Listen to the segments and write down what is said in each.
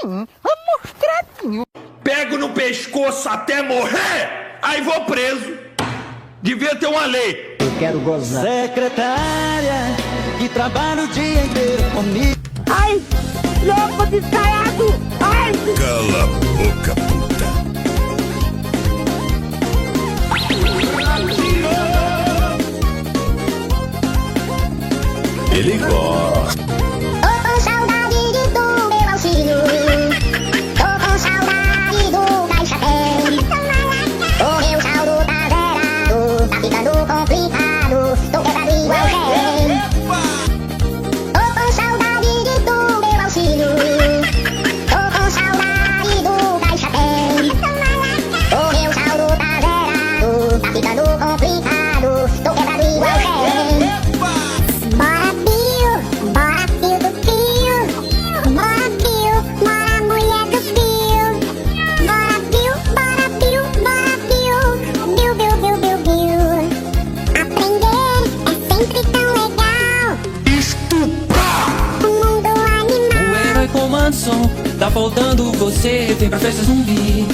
Amostradinho. Pego no pescoço até morrer, aí vou preso. Devia ter uma lei. Eu quero gozar. Secretária, que trabalha o dia inteiro comigo. Ai, louco descarado. Ai. Cala a boca, puta. Ele gosta. Tô com saudade do meu auxílio. Tô com saudade do Caixa Tem. O meu saldo tá zerado, tá ficando complicado. Tô quebrado igual Xerém. Tô com saudade do meu auxílio. Tô com saudade do Caixa Tem. O meu saldo tá zerado, tá ficando complicado. Tô quebrado igual Xerém. Bora Pio, bora Pio do Pio. Bora Pio, bora mulher do Pio. Bora Pio, bora Pio, bora Pio. Biu, biu, biu, biu, biu. Aprender é sempre tão legal. O mundo animal. O herói comanda som, tá faltando você, vem pra festa zumbi.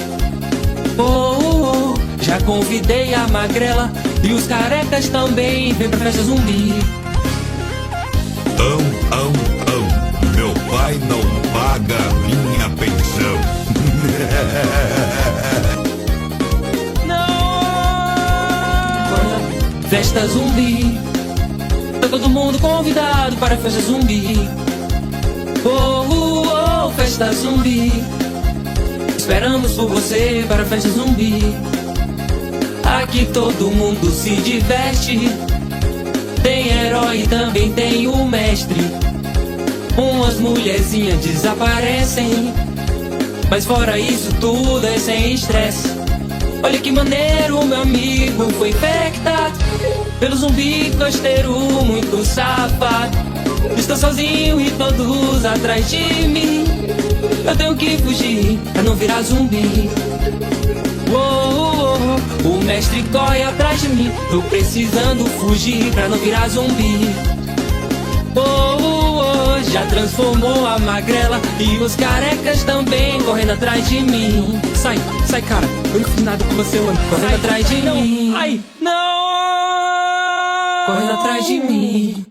Oh, oh, oh, já convidei a magrela e os carecas também, vem pra festa zumbi. Meu pai não paga minha pensão. Não! Festa zumbi, tá todo mundo convidado para a festa zumbi. Oh, oh, oh, festa zumbi, esperamos por você para a festa zumbi. Aqui todo mundo se diverte. Tem herói e também tem o mestre. Umas mulherzinhas desaparecem, mas fora isso tudo é sem estresse. Olha que maneiro, meu amigo foi infectado pelo zumbi costeiro muito safado. Estou sozinho e todos atrás de mim. Eu tenho que fugir pra não virar zumbi. Oh, oh, oh, o mestre corre atrás de mim. Tô precisando fugir pra não virar zumbi. Oh, oh, oh, já transformou a magrela e os carecas também correndo atrás de mim. Sai, sai, cara, eu não fiz nada com você, mano. Correndo atrás de mim. Ai, não! Correndo atrás de mim.